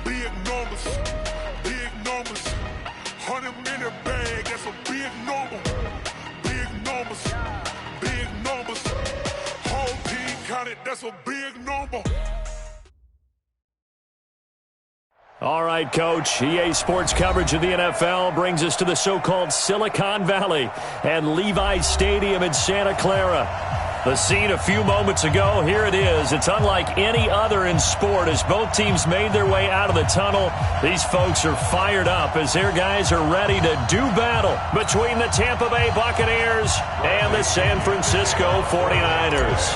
Big numbers, big numbers. 100-minute bag, that's a big number. Big numbers, big numbers. Whole team counted, that's a big number. All right, Coach. EA Sports coverage of the NFL brings us to the so-called Silicon Valley and Levi's Stadium in Santa Clara. The scene a few moments ago, here it is. It's unlike any other in sport as both teams made their way out of the tunnel. These folks are fired up as their guys are ready to do battle between the Tampa Bay Buccaneers and the San Francisco 49ers.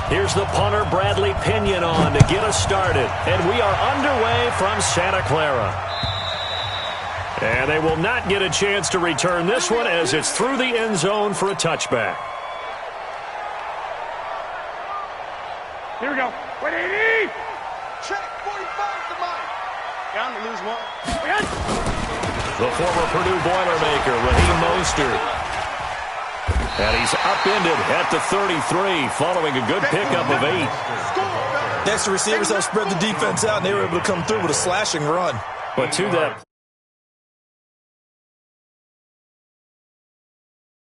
Here's the punter, Bradley Pinion, on to get us started. And we are underway from Santa Clara. And they will not get a chance to return this one as it's through the end zone for a touchback. Here we go. 180. Check 45 to Mike. Down to lose one. The former Purdue Boilermaker, Raheem Mostert. And he's upended at the 33 following a good pickup of 8. Next, the receivers helped spread the defense out, and they were able to come through with a slashing run. But to that...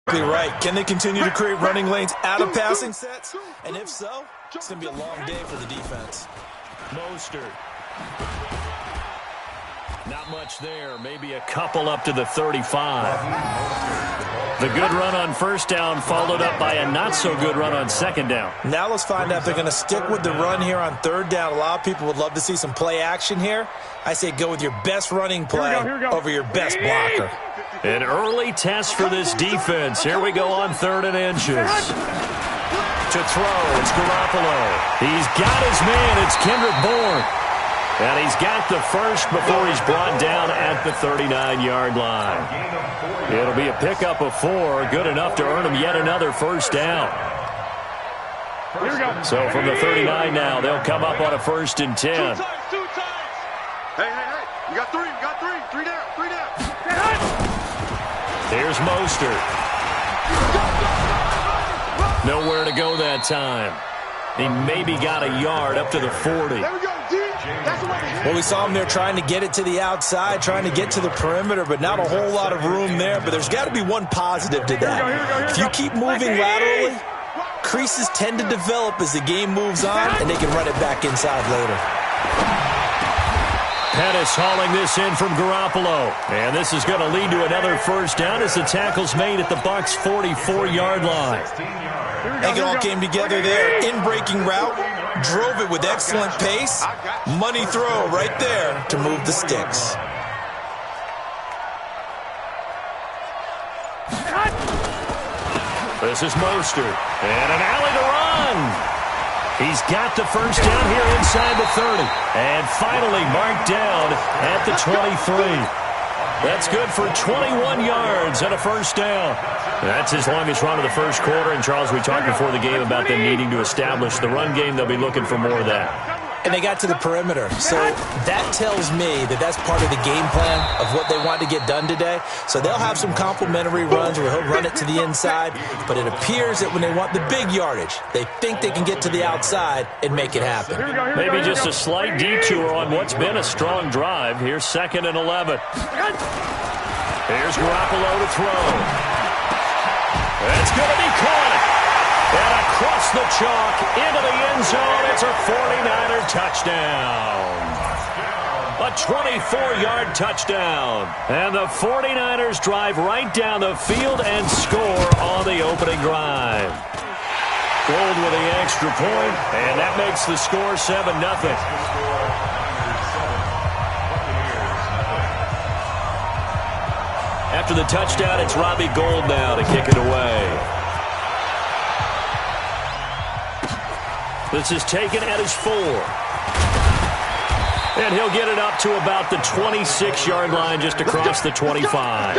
Right. Can they continue to create running lanes out of passing sets? And if so, it's going to be a long day for the defense. Mostert. Not much there. Maybe a couple up to the 35. The good run on first down followed up by a not-so-good run on second down. Now let's find out if they're going to stick with the run here on third down. A lot of people would love to see some play action here. I say go with your best running play over your best blocker. An early test for this defense. Here we go on 3rd and inches. To throw, it's Garoppolo. He's got his man. It's Kendrick Bourne. And he's got the first before he's brought down at the 39-yard line. It'll be a pickup of 4, good enough to earn him yet another first down. Here we go. So from the 39 now, they'll come up on a 1st and 10. Two times. Hey. You got 3. Three down. Here's Mostert. Nowhere to go that time. He maybe got a yard up to the 40. There we go, D. That's the way to hit. Well, we saw him there trying to get it to the outside, trying to get to the perimeter, but not a whole lot of room there. But there's got to be one positive to that. If you keep moving laterally, creases tend to develop as the game moves on, and they can run it back inside later. Pettis hauling this in from Garoppolo. And this is going to lead to another first down as the tackle's made at the Bucs' 44-yard line. I think it all came together there. In-breaking route, drove it with excellent pace. Money throw right there to move the sticks. This is Mostert. And an alley to run. He's got the first down here inside the 30. And finally marked down at the 23. That's good for 21 yards and a first down. That's his longest run of the first quarter. And, Charles, we talked before the game about them needing to establish the run game. They'll be looking for more of that. And they got to the perimeter. So that tells me that that's part of the game plan of what they want to get done today. So they'll have some complimentary runs where he'll run it to the inside. But it appears that when they want the big yardage, they think they can get to the outside and make it happen. Maybe just a slight detour on what's been a strong drive. Here's 2nd and 11. Here's Garoppolo to throw. It's going to be caught. And across the chalk into the end zone, it's a 49er touchdown. A 24-yard touchdown. And the 49ers drive right down the field and score on the opening drive. Gold with the extra point, and that makes the score 7-0. After the touchdown, it's Robbie Gould now to kick it away. This is taken at his 4. And he'll get it up to about the 26-yard line just across the 25.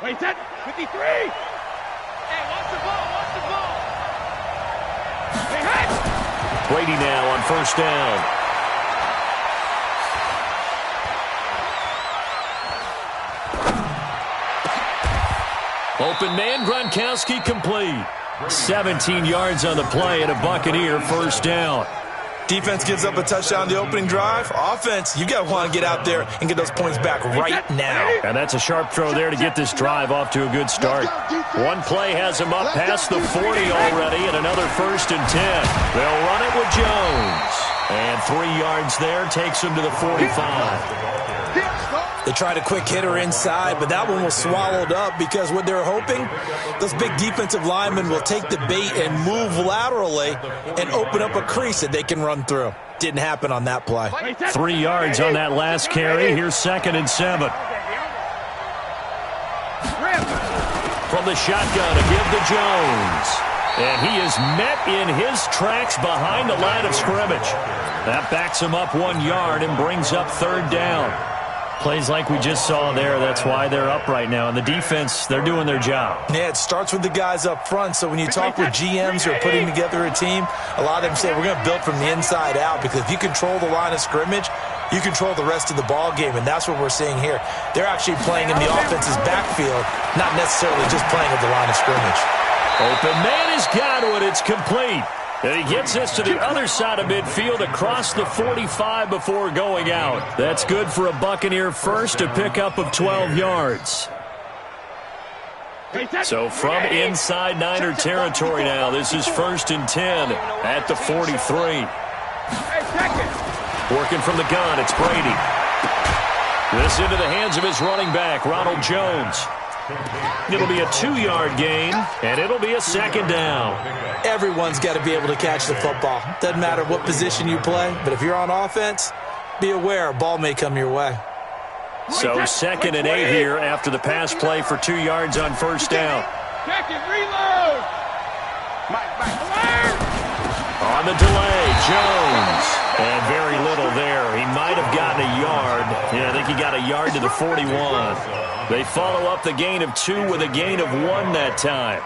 Wait, set. 53. Hey, watch the ball. Hey, hit. Brady now on first down. Open man, Gronkowski complete. 17 yards on the play and a Buccaneer first down. Defense gives up a touchdown the opening drive. Offense, you got to want to get out there and get those points back right now. And that's a sharp throw there to get this drive off to a good start. One play has him up past the 40 already, and another 1st and 10. They'll run it with Jones. And 3 yards there takes him to the 45. They tried a quick hitter inside, but that one was swallowed up because what they're hoping, those big defensive linemen will take the bait and move laterally and open up a crease that they can run through. Didn't happen on that play. 3 yards on that last carry. Here's 2nd and 7. From the shotgun to give to Jones. And he is met in his tracks behind the line of scrimmage. That backs him up 1 yard and brings up 3rd down. Plays like we just saw there. That's why they're up right now. And the defense, they're doing their job. Yeah, it starts with the guys up front. So when you talk with GMs who are putting together a team, a lot of them say we're going to build from the inside out, because if you control the line of scrimmage, you control the rest of the ball game, and that's what we're seeing here. They're actually playing in the offense's backfield, not necessarily just playing at the line of scrimmage. Open man has got it. It's complete. And he gets us to the other side of midfield across the 45 before going out. That's good for a Buccaneer first, a pickup of 12 yards. So from inside Niner territory now, this is 1st and 10 at the 43. Working from the gun, it's Brady. This into the hands of his running back, Ronald Jones. It'll be a 2-yard gain, and it'll be a 2nd down. Everyone's got to be able to catch the football. Doesn't matter what position you play, but if you're on offense, be aware a ball may come your way. So 2nd and 8 here after the pass play for 2 yards on 1st down. Check it, reload. On the delay, Jones. And very little there. He might have gotten a yard. Yeah, I think he got a yard to the 41. They follow up the gain of 2 with a gain of 1 that time.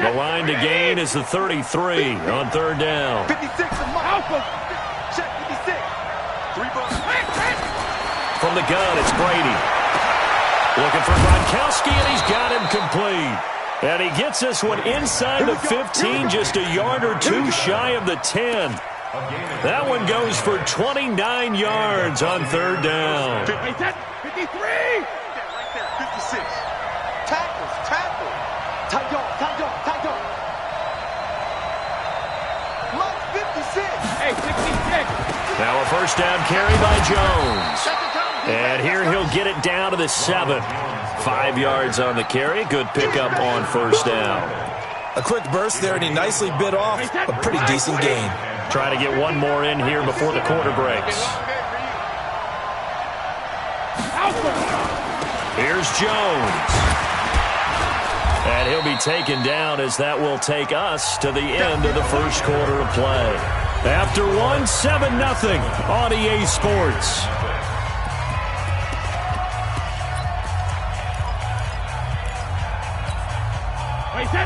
The line to gain is the 33 on 3rd down. 56. Check 56. From the gun, it's Brady. Looking for Gronkowski, and he's got him complete. And he gets this one inside the 15, just a yard or 2 shy of the 10. That one goes for 29 yards on 3rd down. 53. Right there, 56. Tackle. Tight on. Look, 56. Hey, 66. Now a 1st down carry by Jones. And here he'll get it down to the 7. 5 yards on the carry. Good pickup on 1st down. A quick burst there, and he nicely bit off a pretty decent gain. Try to get one more in here before the quarter breaks. Here's Jones. And he'll be taken down as that will take us to the end of the 1st quarter of play. After 1, 7-0 on EA Sports.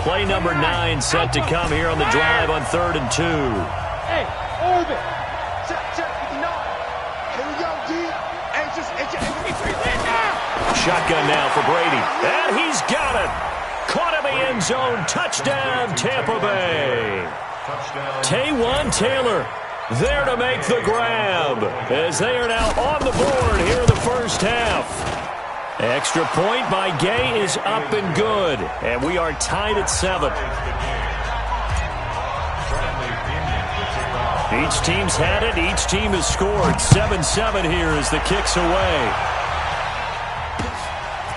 Play number 9 set to come here on the drive on 3rd and 2. Hey, orbit. Check 59. Here we go, D. Shotgun now for Brady. And he's got it. Caught in the end zone. Touchdown, Tampa Bay. Taywan Taylor there to make the grab as they are now on the board here in the 1st half. Extra point by Gay is up and good, and we are tied at 7. Each team's had it. Each team has scored. 7-7 here as the kick's away.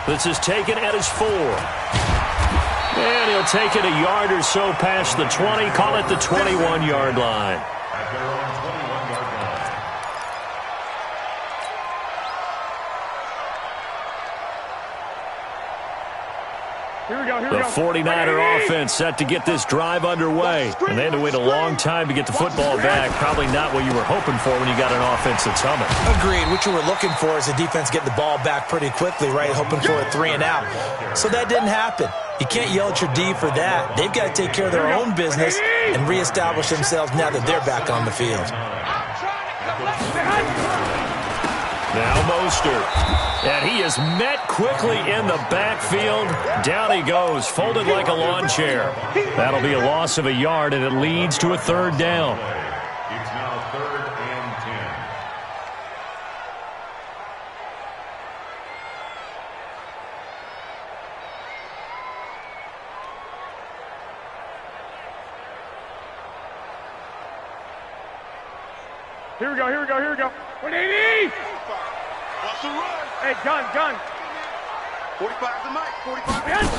This is taken at his 4. And he'll take it a yard or so past the 20. Call it the 21-yard line. The 49er offense set to get this drive underway. And they had to wait a long time to get the football back. Probably not what you were hoping for when you got an offense that's humming. Agreed. What you were looking for is the defense getting the ball back pretty quickly, right? Hoping for a 3 and out. So that didn't happen. You can't yell at your D for that. They've got to take care of their own business and reestablish themselves now that they're back on the field. Now Mostert. And he is met quickly in the backfield. Down he goes, folded like a lawn chair. That'll be a loss of a yard, and it leads to a third down. It's now 3rd and 10. Here we go, here we go, here we go. 180! What's the run? Hey, gun. 45 to Mike. 45.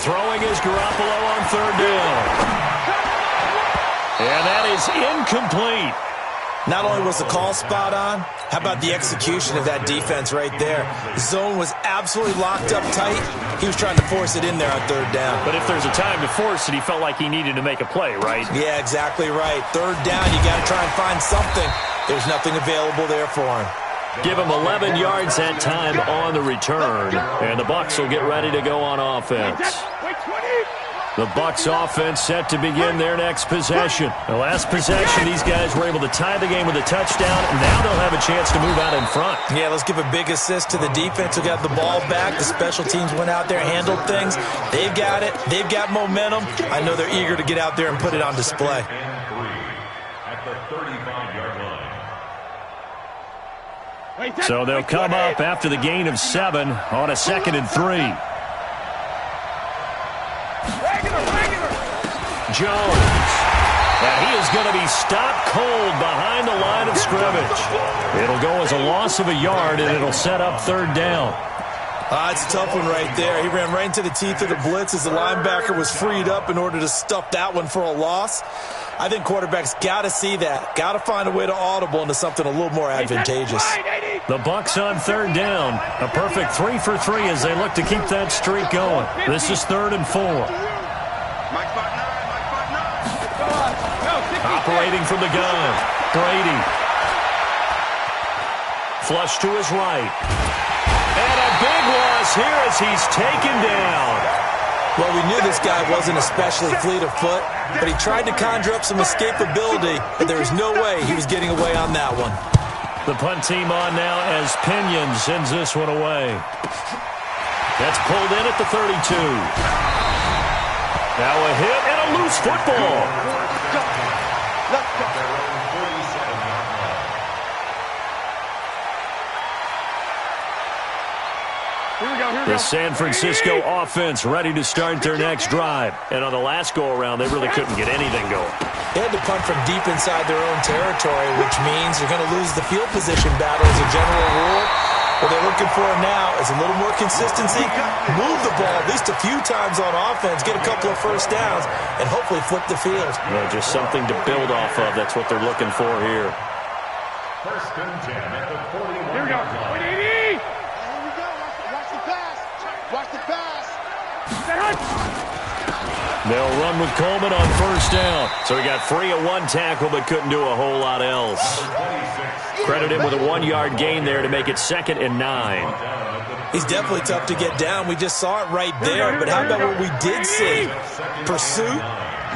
Throwing is Garoppolo on third down. And that is incomplete. Not only was the call spot on, how about the execution of that defense right there? The zone was absolutely locked up tight. He was trying to force it in there on third down. But if there's a time to force it, he felt like he needed to make a play, right? Yeah, exactly right. Third down, you got to try and find something. There's nothing available there for him. Give him 11 yards that time on the return. And the Bucs will get ready to go on offense. The Bucs offense set to begin their next possession. The last possession, these guys were able to tie the game with a touchdown. Now they'll have a chance to move out in front. Yeah, let's give a big assist to the defense who got the ball back. The special teams went out there, handled things. They've got it. They've got momentum. I know they're eager to get out there and put it on display. At the 35-yard line. So they'll come up after the gain of 7 on a 2nd and 3. Jones. And he is going to be stopped cold behind the line of scrimmage. It'll go as a loss of a yard, and it'll set up third down. It's a tough one right there. He ran right into the teeth of the blitz as the linebacker was freed up in order to stuff that one for a loss. I think quarterbacks got to see that. Got to find a way to audible into something a little more advantageous. The Bucs on third down. A perfect 3 for 3 as they look to keep that streak going. This is 3rd and 4. Mike 5'9". Operating from the gun. Brady. Flush to his right. And a big loss here as he's taken down. Well, we knew this guy wasn't especially fleet of foot, but he tried to conjure up some escapability, but there was no way he was getting away on that one. The punt team on now as Pinion sends this one away. That's pulled in at the 32. Now a hit and a loose football. The San Francisco offense ready to start their next drive. And on the last go-around, they really couldn't get anything going. They had to punt from deep inside their own territory, which means they're going to lose the field position battle as a general rule. What they're looking for now is a little more consistency, move the ball at least a few times on offense, get a couple of first downs, and hopefully flip the field. Just something to build off of. That's what they're looking for here. 1st and 10 at the 41. Here we go. 180! Here we go. Watch the pass. Watch the pass. They'll run with Coleman on first down. So he got free of one tackle but couldn't do a whole lot else. Credit him with a 1-yard gain there to make it 2nd and 9. He's definitely tough to get down. We just saw it right there. But how about what we did see? Pursuit,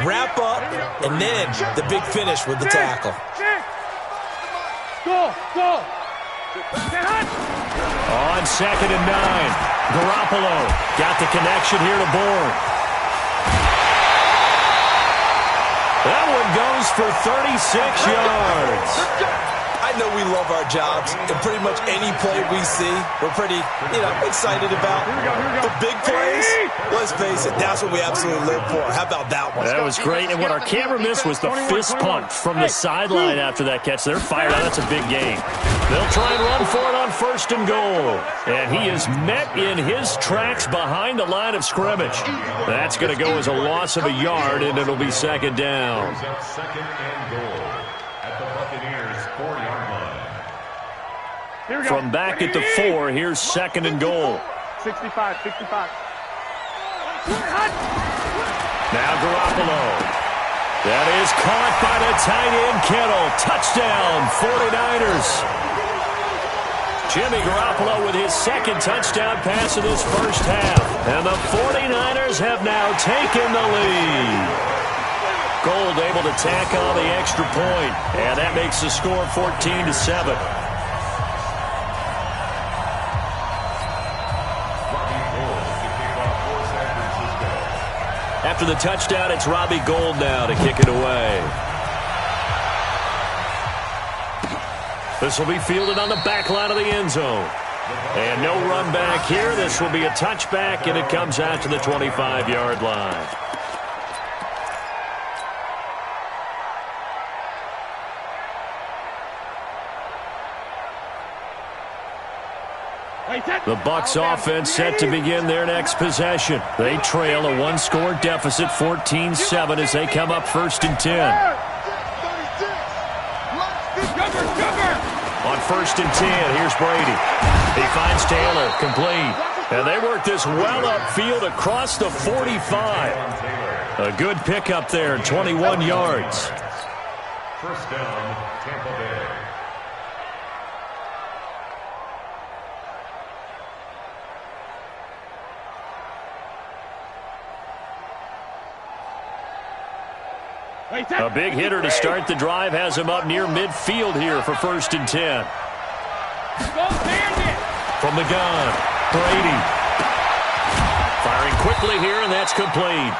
wrap up, and then the big finish with the tackle. Go! On 2nd and 9. Garoppolo got the connection here to Bourne. That one goes for 36 yards. I know we love our jobs, and pretty much any play we see, we're pretty, excited about. The big plays, let's face it, that's what we absolutely live for. How about that one? That was great, and what our camera missed was the fist pump from the sideline after that catch. They're fired out. That's a big gain. They'll try and run for it on 1st and goal. And he is met in his tracks behind the line of scrimmage. That's going to go as a loss of a yard, and it'll be 2nd down. 2nd and goal at the Buccaneers 4-yard line. From back at the 4, here's 2nd and goal. 65. Now Garoppolo. That is caught by the tight end Kittle. Touchdown, 49ers. Jimmy Garoppolo with his 2nd touchdown pass of this first half. And the 49ers have now taken the lead. Gold able to tack on the extra point. And that makes the score 14-7. after the touchdown, it's Robbie Gould now to kick it away. This will be fielded on the back line of the end zone. And no run back here. This will be a touchback, and it comes out to the 25-yard line. The Bucs offense set to begin their next possession. They trail a one-score deficit, 14-7, as they come up 1st and 10. On 1st and 10, here's Brady. He finds Taylor, complete. And they work this well upfield across the 45. A good pickup there, 21 yards. First down, Tampa Bay. A big hitter to start the drive has him up near midfield here for 1st and 10. From the gun, Brady. Firing quickly here, and that's complete.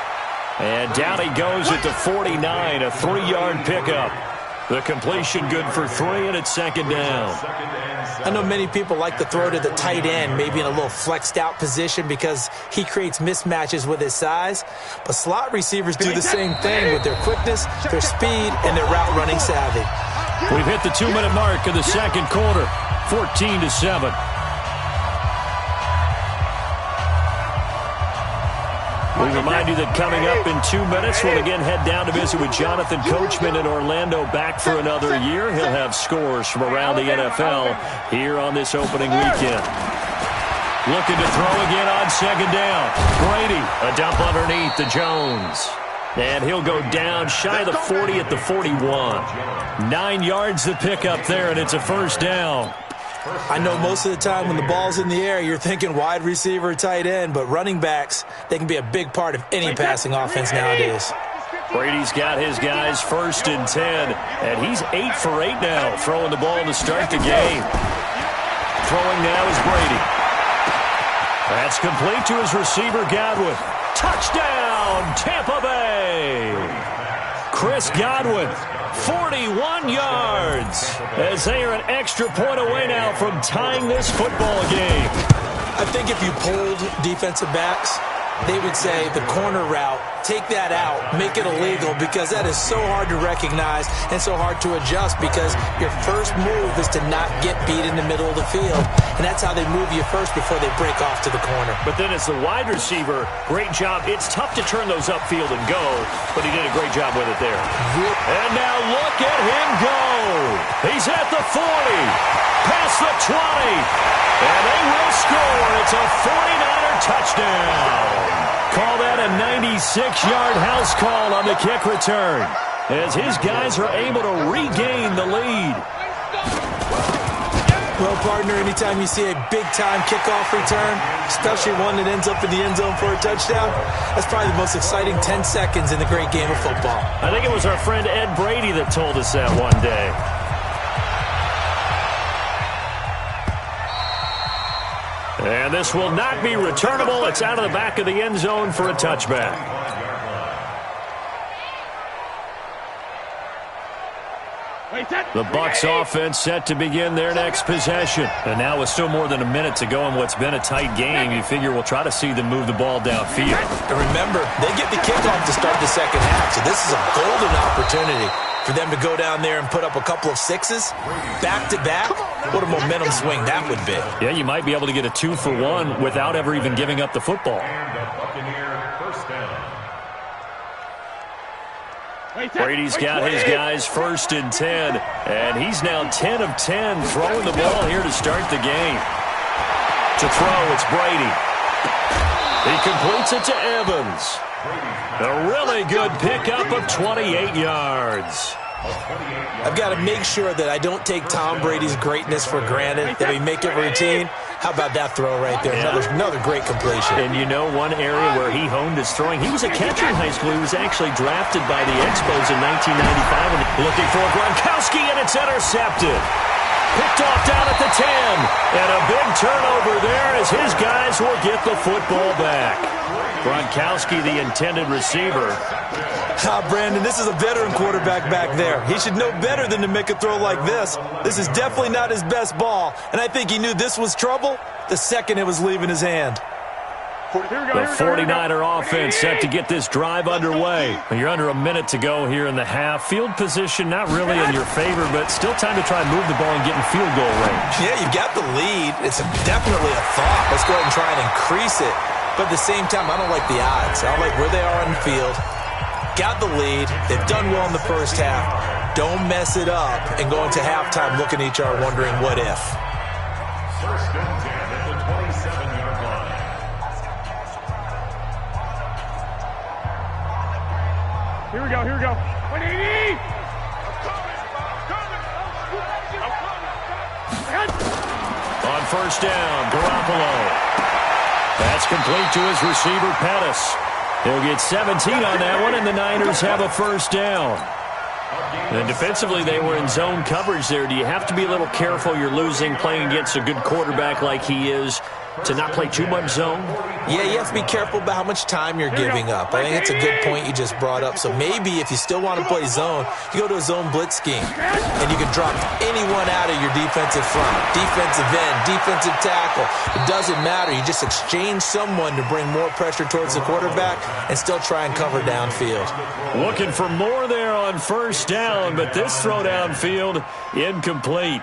And down he goes at the 49, a 3-yard pickup. The completion good for 3, and it's 2nd down. I know many people like to throw to the tight end, maybe in a little flexed out position because he creates mismatches with his size. But slot receivers do the same thing with their quickness, their speed, and their route running savvy. We've hit the 2-minute mark of the 2nd quarter, 14-7. We remind you that coming up in 2 minutes, we'll again head down to visit with Jonathan Coachman in Orlando, back for another year. He'll have scores from around the NFL here on this opening weekend. Looking to throw again on 2nd down. Brady, a dump underneath to Jones. And he'll go down shy of the 40 at the 41. 9 yards to pick up there, and it's a 1st down. I know most of the time when the ball's in the air, you're thinking wide receiver, tight end, but running backs, they can be a big part of any passing offense nowadays. Brady's got his guys 1st and 10, and he's 8 for 8 now, throwing the ball to start the game. Throwing now is Brady. That's complete to his receiver, Godwin. Touchdown, Tampa Bay! Chris Godwin, 41 yards, as they are an extra point away now from tying this football game. I think if you polled defensive backs, they would say the corner route, take that out, make it illegal, because that is so hard to recognize and so hard to adjust, because your first move is to not get beat in the middle of the field, and that's how they move you first before they break off to the corner. But then as the wide receiver, great job. It's tough to turn those upfield and go, but he did a great job with it there. And now look at him go. He's at the 40, past the 20, and they will score. It's a 49er touchdown. Call that a 96-yard house call on the kick return, as his guys are able to regain the lead. Well, partner, anytime you see a big-time kickoff return, especially one that ends up in the end zone for a touchdown, that's probably the most exciting 10 seconds in the great game of football. I think it was our friend Ed Brady that told us that one day. And this will not be returnable. It's out of the back of the end zone for a touchback. The Bucs offense set to begin their next possession. And now with still more than a minute to go in what's been a tight game, you figure we'll try to see them move the ball downfield. And remember, they get the kickoff to start the second half, so this is a golden opportunity for them to go down there and put up a couple of sixes back-to-back. What a momentum swing that would be. Yeah, you might be able to get a 2-for-1 without ever even giving up the football. And the Buccaneer first down. Brady's got his guys 1st and 10, and he's now 10 of 10 throwing the ball here to start the game. To throw, it's Brady. He completes it to Evans. A really good pickup of 28 yards. I've got to make sure that I don't take Tom Brady's greatness for granted, that we make it routine. How about that throw right there? Another great completion. And you know one area where he honed his throwing? He was a catcher in high school. He was actually drafted by the Expos in 1995. And looking for Gronkowski, and it's intercepted. Picked off down at the 10. And a big turnover there as his guys will get the football back. Gronkowski, the intended receiver. Brandon, this is a veteran quarterback back there. He should know better than to make a throw like this. This is definitely not his best ball, and I think he knew this was trouble the second it was leaving his hand. The 49er offense set to get this drive underway. You're under a minute to go here in the half. Field position not really in your favor, but still time to try and move the ball and get in field goal range. Yeah, you've got the lead. It's definitely a thought. Let's go ahead and try and increase it. But at the same time, I don't like the odds. I don't like where they are on the field. Got the lead. They've done well in the first half. Don't mess it up and go into halftime looking at each other wondering what if. First and 10 at the 27-yard line. Here we go, here we go. 180! On first down, Garoppolo. That's complete to his receiver, Pettis. He'll get 17 on that one, and the Niners have a first down. And defensively, they were in zone coverage there. Do you have to be a little careful? You're losing, playing against a good quarterback like he is, to not play too much zone? Yeah, you have to be careful about how much time you're giving up. I think it's a good point you just brought up. So maybe if you still want to play zone, you go to a zone blitz scheme, and you can drop anyone out of your defensive front, defensive end, defensive tackle. It doesn't matter. You just exchange someone to bring more pressure towards the quarterback and still try and cover downfield. Looking for more there on first down, but this throw downfield incomplete.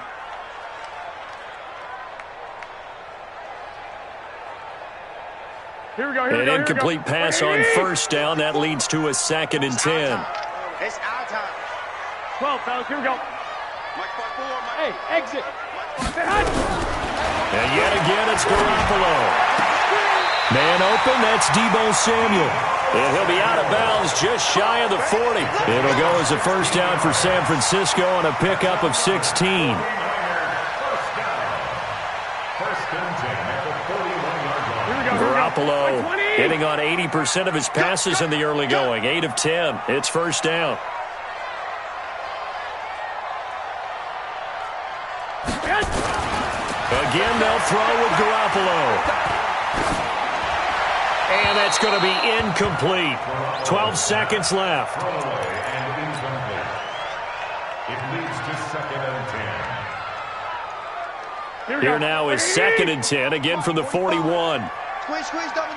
Here we go, here we An go, incomplete pass on first down. That leads to a 2nd and 10. It's our time. 12, fellas, here we go. Hey, exit. And yet again, it's Garoppolo. Man open, that's Deebo Samuel. And he'll be out of bounds just shy of the 40. It'll go as a first down for San Francisco on a pickup of 16. Garoppolo hitting on 80% of his passes in the early going. 8 of 10. It's first down. Again, they'll throw with Garoppolo. And that's going to be incomplete. 12 seconds left. It leads to 2nd and 10. Here now is 2nd and 10, again from the 41. Squeeze, double.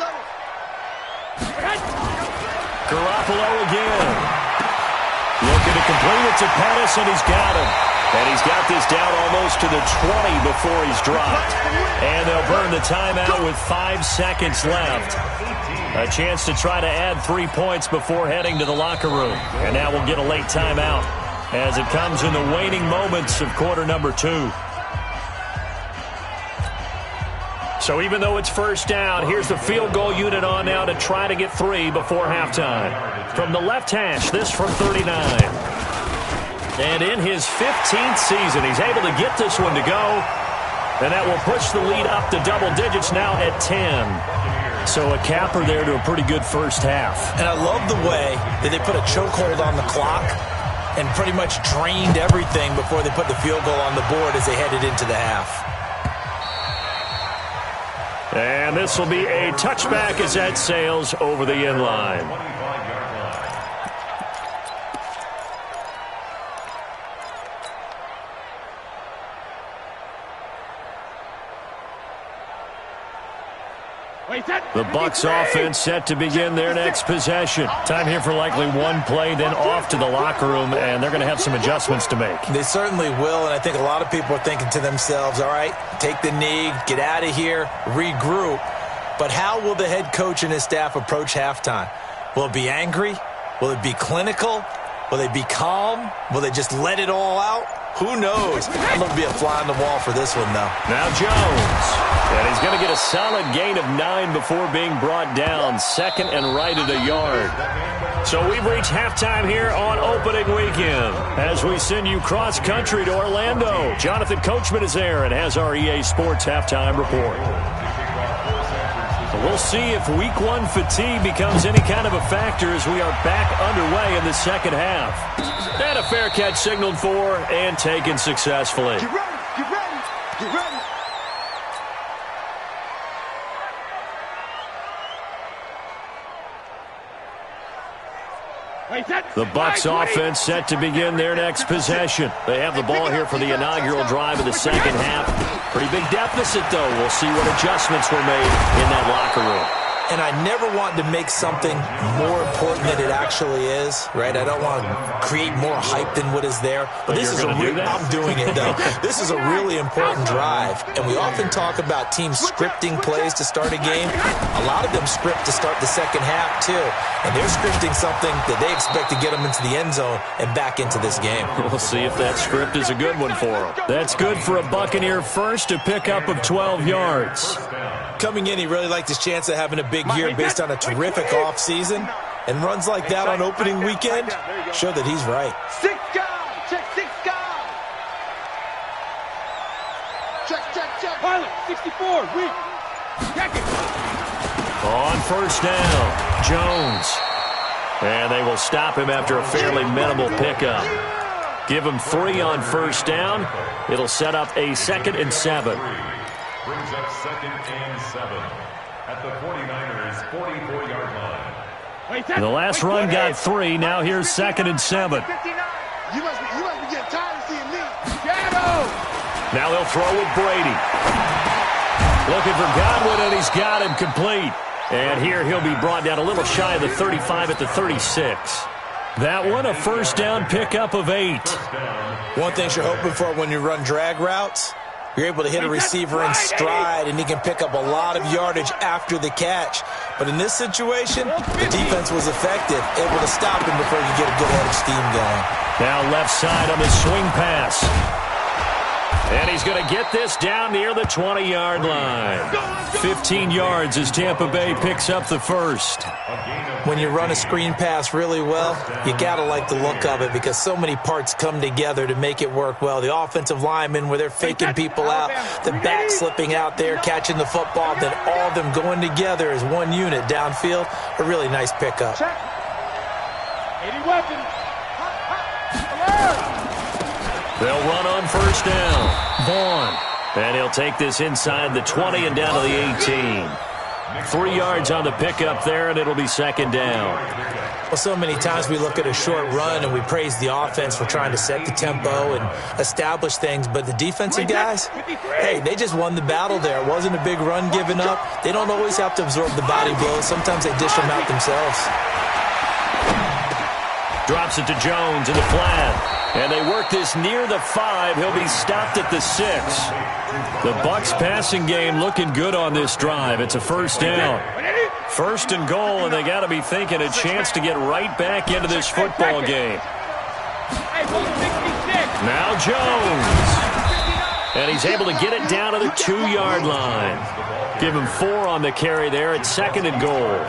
Garoppolo again. Looking to complete it to Pettis, and he's got him. And he's got this down almost to the 20 before he's dropped. And they'll burn the timeout with 5 seconds left. A chance to try to add 3 points before heading to the locker room. And now we'll get a late timeout as it comes in the waning moments of quarter number 2. So even though it's first down, here's the field goal unit on now to try to get 3 before halftime. From the left hash, this from 39. And in his 15th season, he's able to get this one to go. And that will push the lead up to double digits now at 10. So a capper there to a pretty good first half. And I love the way that they put a chokehold on the clock and pretty much drained everything before they put the field goal on the board as they headed into the half. And this will be a touchback as that sails over the end line. The Bucs offense set to begin their next possession. Time here for likely one play, then off to the locker room, and they're going to have some adjustments to make. They certainly will, and I think a lot of people are thinking to themselves, all right, take the knee, get out of here, regroup. But how will the head coach and his staff approach halftime? Will it be angry? Will it be clinical? Will they be calm? Will they just let it all out? Who knows? I'm going to be a fly on the wall for this one, though. Now Jones. And he's going to get a solid gain of 9 before being brought down. 2nd and right at a yard. So we've reached halftime here on opening weekend as we send you cross-country to Orlando. Jonathan Coachman is there and has our EA Sports halftime report. We'll see if week 1 fatigue becomes any kind of a factor as we are back underway in the second half. And a fair catch signaled for and taken successfully. Get ready, get ready, get ready. The Bucs offense set to begin their next possession. They have the ball here for the inaugural drive of the second half. Pretty big deficit, though. We'll see what adjustments were made in that locker room. And I never want to make something more important than it actually is, right? I don't want to create more hype than what is there. But this is I'm doing it, though. This is a really important drive. And we often talk about teams scripting plays to start a game. A lot of them script to start the second half, too. And they're scripting something that they expect to get them into the end zone and back into this game. We'll see if that script is a good one for them. That's good for a Buccaneer first, a pickup of 12 yards. Coming in, he really liked his chance of having a big year based on a terrific offseason. And runs like that on opening weekend show that he's right. 6 guys. Check 6 guys. Check. Pilot, 64. Weak. Check it. On first down, Jones. And they will stop him after a fairly minimal pickup. Give him 3 on first down. It'll set up a 2nd and 7. Brings up 2nd and 7 at the 49ers' 44-yard line. The last run got 3. Now here's 2nd and 7. You must be getting tired of seeing me. Shadow. Now they'll throw with Brady. Looking for Godwin, and he's got him complete. And here he'll be brought down a little shy of the 35 at the 36. That one, a first down pickup of 8. One thing you're hoping for when you run drag routes, you're able to hit a receiver in stride, and he can pick up a lot of yardage after the catch. But in this situation, the defense was effective, able to stop him before you get a good head of steam going. Now left side on the swing pass. And he's going to get this down near the 20-yard line. 15 yards as Tampa Bay picks up the first. When you run a screen pass really well, you got to like the look of it because so many parts come together to make it work well. The offensive linemen, where they're faking people out, the back slipping out there, catching the football, then all of them going together as one unit downfield. A really nice pickup. 80 weapons. They'll run on first down. Vaughn. And he'll take this inside the 20 and down to the 18. 3 yards on the pickup there, and it'll be 2nd down. Well, so many times we look at a short run and we praise the offense for trying to set the tempo and establish things, but the defensive guys, hey, they just won the battle there. It wasn't a big run given up. They don't always have to absorb the body blows. Sometimes they dish them out themselves. Drops it to Jones in the flat. And they work this near the 5. He'll be stopped at the 6. The Bucs passing game looking good on this drive. It's a first down. 1st and goal, and they got to be thinking a chance to get right back into this football game. Now Jones. And he's able to get it down to the 2-yard line. Give him 4 on the carry there at 2nd and goal.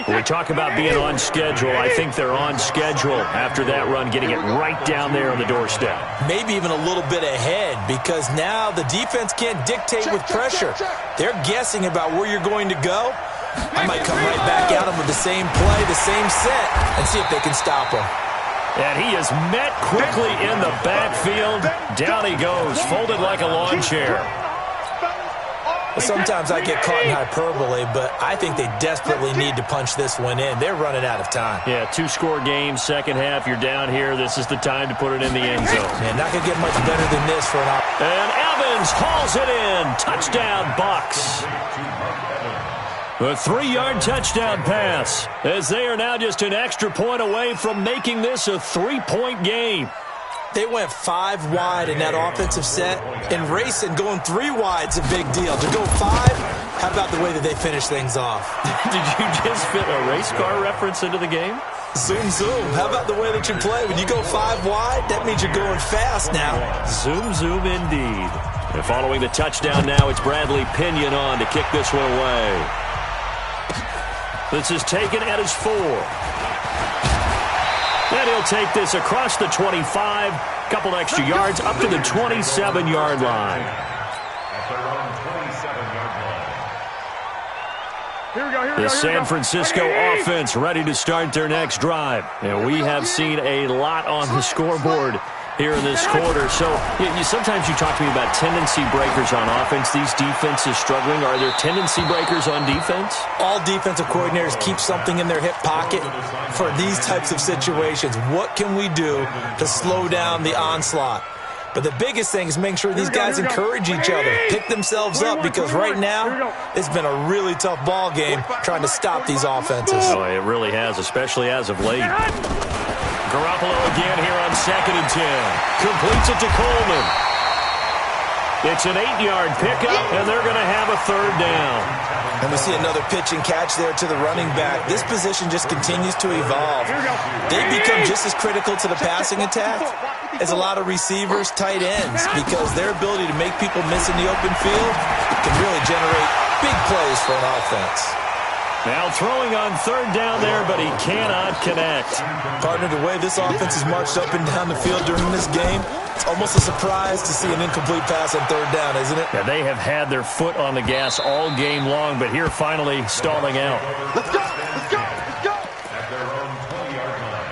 When we talk about being on schedule, I think they're on schedule after that run, getting it right down there on the doorstep. Maybe even a little bit ahead because now the defense can't dictate with pressure. They're guessing about where you're going to go. I might come right back at them with the same play, the same set, and see if they can stop him. And he is met quickly in the backfield. Down he goes, folded like a lawn chair. Sometimes I get caught in hyperbole, but I think they desperately need to punch this one in. They're running out of time. Yeah, 2-score game, second half. You're down here. This is the time to put it in the end zone. Man, not going to get much better than this for an opportunity. And Evans hauls it in. Touchdown, Bucs. A 3-yard touchdown pass, as they are now just an extra point away from making this a 3-point game. They went 5 wide in that offensive set, and racing going 3 wide's a big deal. To go 5, how about the way that they finish things off? Did you just fit a race car reference into the game? Zoom, zoom. How about the way that you play? When you go 5 wide, that means you're going fast now. Zoom, zoom indeed. And following the touchdown now, it's Bradley Pinion on to kick this one away. This is taken at his 4. And he'll take this across the 25, couple extra yards, up to the 27-yard line. The San Francisco offense ready to start their next drive. And we have seen a lot on the scoreboard here in this quarter. So sometimes you talk to me about tendency breakers on offense. These defenses struggling. Are there tendency breakers on defense? All defensive coordinators keep something in their hip pocket for these types of situations. What can we do to slow down the onslaught? But the biggest thing is making sure these guys encourage each other, pick themselves up, because right now it's been a really tough ball game trying to stop these offenses. Oh, it really has, especially as of late. Garoppolo again here on 2nd and 10. Completes it to Coleman. It's an 8-yard pickup, and they're going to have a 3rd down. And we see another pitch and catch there to the running back. This position just continues to evolve. They become just as critical to the passing attack as a lot of receivers, tight ends, because their ability to make people miss in the open field can really generate big plays for an offense. Now throwing on 3rd down there, but he cannot connect. Partner, the way this offense has marched up and down the field during this game, it's almost a surprise to see an incomplete pass on 3rd down, isn't it? Yeah, they have had their foot on the gas all game long, but here finally stalling out. Let's go! Let's go! Let's go! At their own 20-yard line.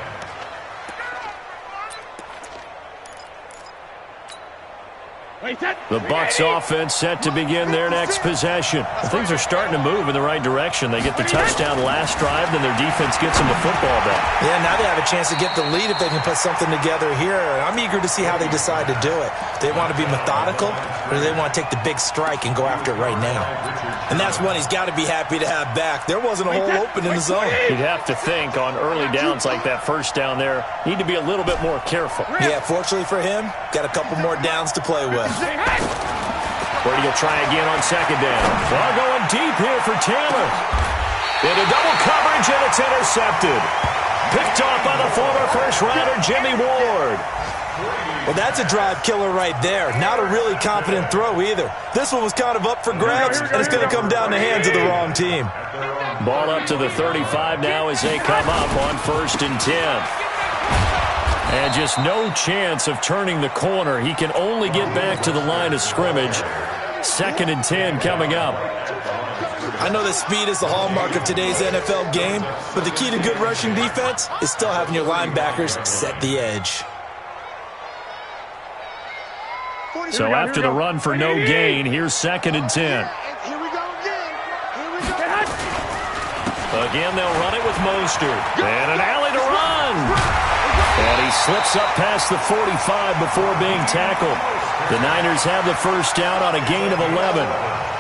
The Bucs offense set to begin their next possession. Things are starting to move in the right direction. They get the touchdown last drive, then their defense gets them the football back. Yeah, now they have a chance to get the lead if they can put something together here. I'm eager to see how they decide to do it. Do they want to be methodical, or do they want to take the big strike and go after it right now? And that's one he's got to be happy to have back. There wasn't a hole open in the zone. You'd have to think on early downs like that 1st down there, need to be a little bit more careful. Yeah, fortunately for him, got a couple more downs to play with. Brady will try again on 2nd down. Ball going deep here for Taylor. Into double coverage, and it's intercepted. Picked off by the former first-rounder Jimmy Ward. Well, that's a drive killer right there. Not a really confident throw either. This one was kind of up for grabs, and it's going to come down the hands of the wrong team. Ball up to the 35 now as they come up on 1st and 10. And just no chance of turning the corner. He can only get back to the line of scrimmage. 2nd and 10 coming up. I know that speed is the hallmark of today's NFL game, but the key to good rushing defense is still having your linebackers set the edge. So after the run for no gain, here's 2nd and 10. Here we go again. Here we go. Again, they'll run it with Mostert. And an alley to run. And he slips up past the 45 before being tackled. The Niners have the 1st down on a gain of 11.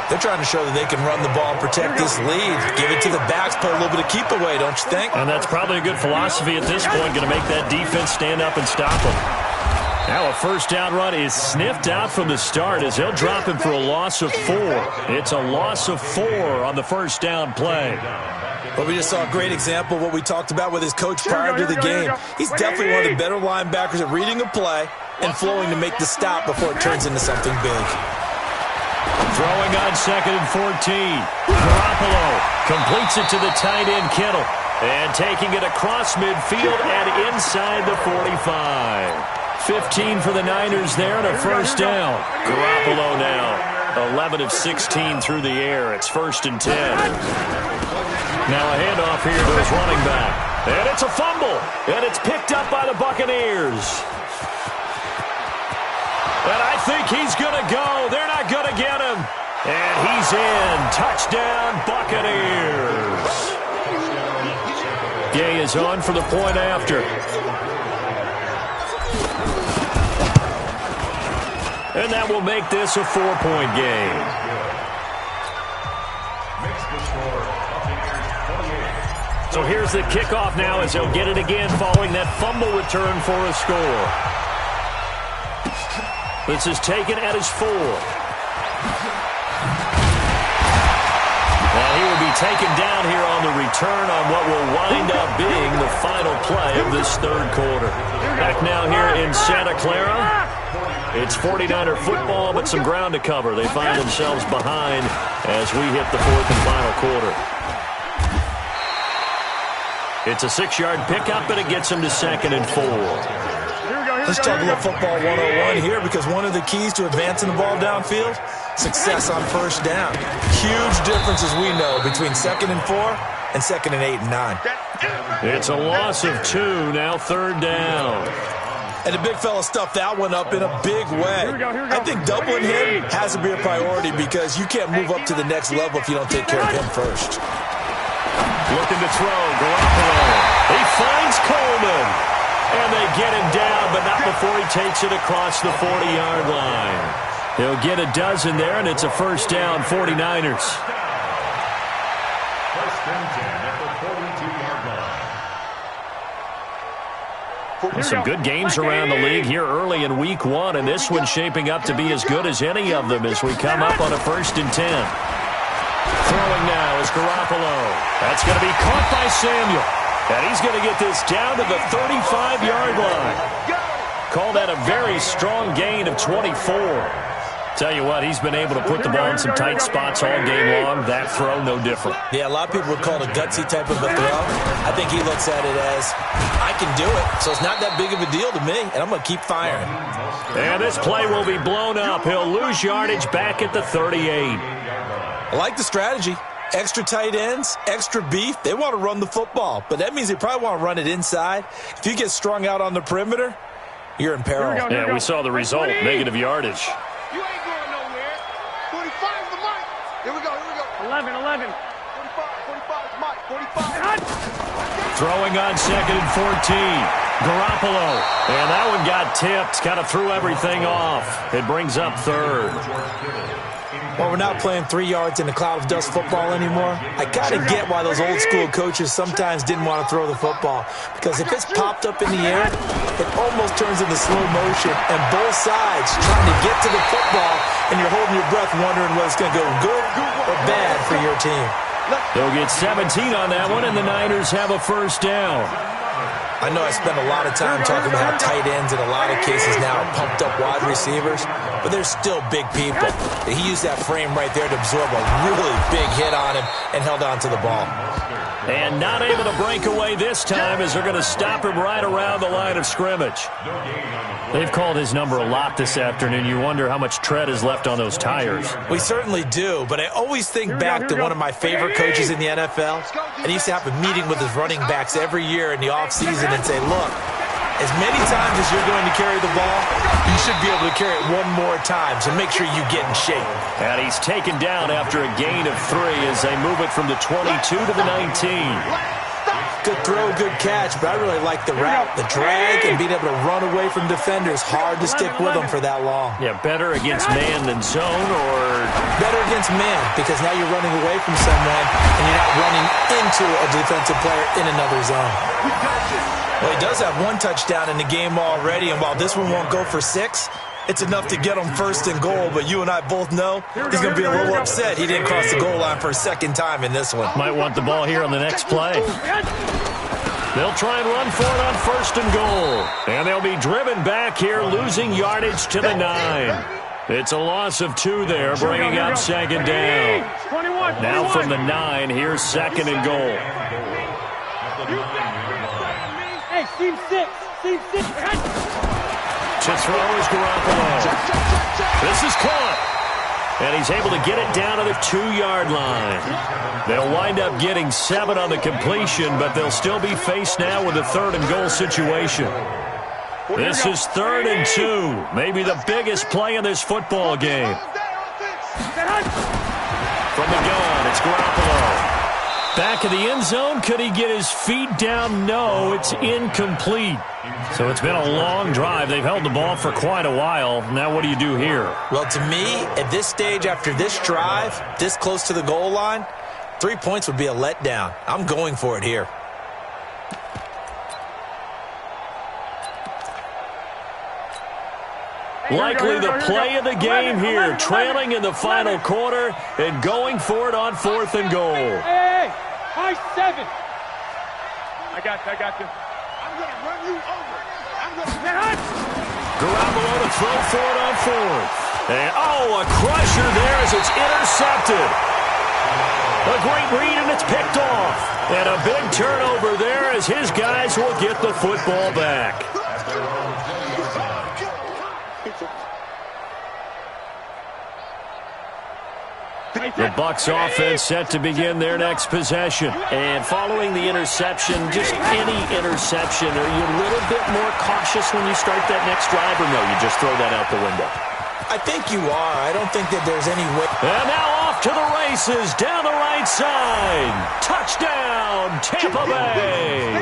They're trying to show that they can run the ball and protect this lead. Give it to the backs, put a little bit of keep away, don't you think? And that's probably a good philosophy at this point, going to make that defense stand up and stop them. Now a 1st down run is sniffed out from the start as they'll drop him for a loss of 4. It's a loss of 4 on the 1st down play. But we just saw a great example of what we talked about with his coach prior to the game. He's definitely one of the better linebackers at reading a play and flowing to make the stop before it turns into something big. Throwing on 2nd and 14. Garoppolo completes it to the tight end Kittle. And taking it across midfield and inside the 45. 15 for the Niners there and a 1st down. Garoppolo now 11 of 16 through the air. It's 1st and 10. Now a handoff here to his running back. And it's a fumble. And it's picked up by the Buccaneers. And I think he's going to go. They're not going to get him. And he's in. Touchdown, Buccaneers. Gay is on for the point after. And that will make this a 4-point game. So here's the kickoff now as he'll get it again following that fumble return for a score. This is taken at his 4. Well, he will be taken down here on the return on what will wind up being the final play of this 3rd quarter. Back now here in Santa Clara. It's 49er football, but some ground to cover. They find themselves behind as we hit the 4th and final quarter. It's a 6-yard pickup, and it gets him to 2nd and 4. Let's talk a little football 101 here, because one of the keys to advancing the ball downfield, success on 1st down. Huge difference, as we know, between 2nd and 4 and 2nd and 8 and 9. It's a loss of 2, now 3rd down. And the big fella stuffed that one up in a big way. Here we go. I think doubling him has to be a priority because you can't move up to the next level if you don't take care of him first. Looking to throw, Garoppolo. He finds Coleman. And they get him down, but not before he takes it across the 40-yard line. He'll get a dozen there, and it's a first down, 49ers. First and 10 at the 42-yard line. Some good games around the league here early in week 1, and this one's shaping up to be as good as any of them as we come up on a first and 10. Throwing now is Garoppolo. That's going to be caught by Samuel. And he's going to get this down to the 35-yard line. Call that a very strong gain of 24. Tell you what, he's been able to put the ball in some tight spots all game long. That throw, no different. Yeah, a lot of people would call it a gutsy type of a throw. I think he looks at it as, I can do it, so it's not that big of a deal to me, and I'm going to keep firing. And this play will be blown up. He'll lose yardage back at the 38. I like the strategy. Extra tight ends, extra beef. They want to run the football, but that means they probably want to run it inside. If you get strung out on the perimeter, you're in peril. Yeah, we saw the result, negative yardage. You ain't going nowhere. 45 is the mic. Here we go. 11. 45 is Mike. 45. Throwing on second and 14. Garoppolo. And that one got tipped. Kind of threw everything off. It brings up third. Well, we're not playing 3 yards in a cloud of dust football anymore. I kind of get why those old school coaches sometimes didn't want to throw the football. Because if it's popped up in the air, it almost turns into slow motion. And both sides trying to get to the football, and you're holding your breath wondering whether it's going to go good or bad for your team. They'll get 17 on that one, and the Niners have a first down. I know I spend a lot of time talking about how tight ends in a lot of cases now are pumped up wide receivers, but they're still big people. He used that frame right there to absorb a really big hit on him and held on to the ball. And not able to break away this time as they're going to stop him right around the line of scrimmage. They've called his number a lot this afternoon. You wonder how much tread is left on those tires. We certainly do, but I always think back to one of my favorite coaches in the NFL, and he used to have a meeting with his running backs every year in the offseason and say, look, as many times as you're going to carry the ball, you should be able to carry it one more time, so make sure you get in shape. And he's taken down after a gain of 3 as they move it from the 22 to the 19. Good throw, good catch, but I really like the route, the drag, and being able to run away from defenders. Hard to stick with them for that long. Yeah, better against man than zone, or? Better against man, because now you're running away from someone, and you're not running into a defensive player in another zone. Well, he does have 1 touchdown in the game already, and while this one won't go for 6, it's enough to get him first and goal, but you and I both know he's going to be a little upset he didn't cross the goal line for a second time in this one. Might want the ball here on the next play. They'll try and run for it on first and goal. And they'll be driven back here, losing yardage to the 9. It's a loss of 2 there, bringing up second down. Now from the 9, here's second and goal. Hey, team 6. To throw is Garoppolo. This is caught. And he's able to get it down to the 2-yard line. They'll wind up getting 7 on the completion, but they'll still be faced now with a 3rd and goal situation. This is 3rd and 2. Maybe the biggest play in this football game. From the gun, it's Garoppolo. Back of the end zone. Could he get his feet down? No, it's incomplete. So it's been a long drive. They've held the ball for quite a while. Now what do you do here? Well, to me, at this stage, after this drive, this close to the goal line, 3 points would be a letdown. I'm going for it here. Likely the play of the game here, trailing in the final quarter and going for it on 4th and goal. Hey, high 7. I got you. I'm going to run you over. Garoppolo to throw for it on 4th. And, a crusher there as it's intercepted. A great read, and it's picked off. And a big turnover there as his guys will get the football back. The Bucs offense set to begin their next possession. And following the interception, just any interception, are you a little bit more cautious when you start that next drive, or no, you just throw that out the window? I think you are. I don't think that there's any way. And now off to the races, down the right side. Touchdown, Tampa Bay.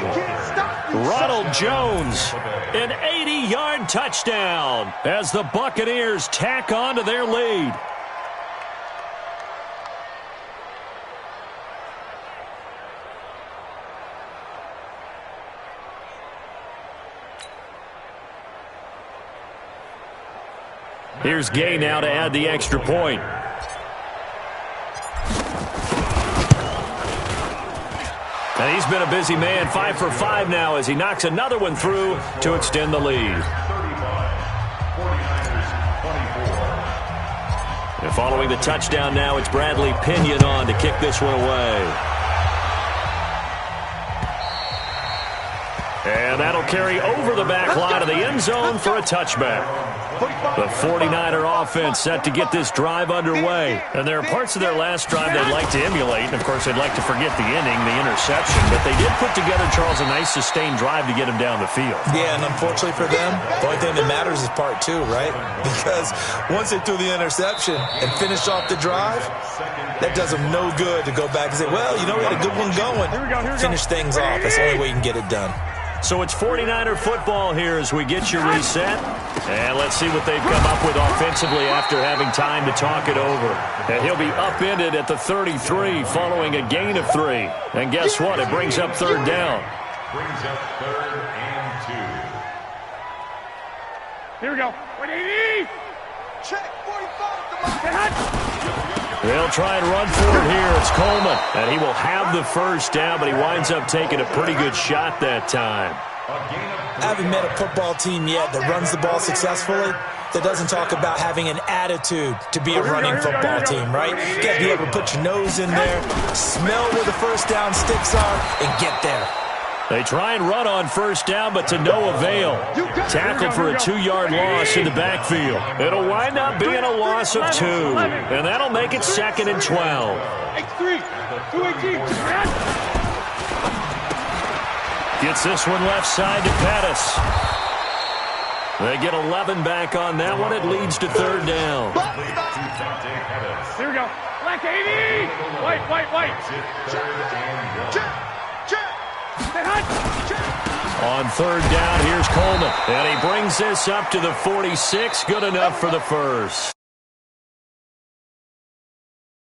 Ronald Jones, an 80-yard touchdown as the Buccaneers tack on to their lead. Here's Gay now to add the extra point. And he's been a busy man, 5 for 5 now as he knocks another one through to extend the lead. 35, 49ers 24. And following the touchdown now, it's Bradley Pinion on to kick this one away. And that'll carry over the back line of the end zone for a touchback. The 49er offense set to get this drive underway. And there are parts of their last drive they'd like to emulate. And, of course, they'd like to forget the inning, the interception. But they did put together, Charles, a nice sustained drive to get him down the field. Yeah, and unfortunately for them, the only thing that matters is part 2, right? Because once they threw the interception and finished off the drive, that does them no good to go back and say, well, you know, we had a good one going. Finish things off. That's the only way you can get it done. So it's 49er football here as we get you reset. And let's see what they've come up with offensively after having time to talk it over. And he'll be upended at the 33 following a gain of 3. And guess what? It brings up third down. Brings up 3rd and 2. Here we go. 180. Check. 45. They'll try and run for it here. It's Coleman. And he will have the first down, but he winds up taking a pretty good shot that time. I haven't met a football team yet that runs the ball successfully that doesn't talk about having an attitude to be a running football team, right? You got to be able to put your nose in there, smell where the first down sticks are, and get there. They try and run on first down, but to no avail. Tackle for a 2-yard loss in the backfield. It'll wind up being a loss of 2, and that'll make it 2nd and 12. X3, 218. Gets this one left side to Pettis. They get 11 back on that one. It leads to 3rd down. Here we go. Black 80. White. On 3rd down, here's Coleman. And he brings this up to the 46. Good enough for the first.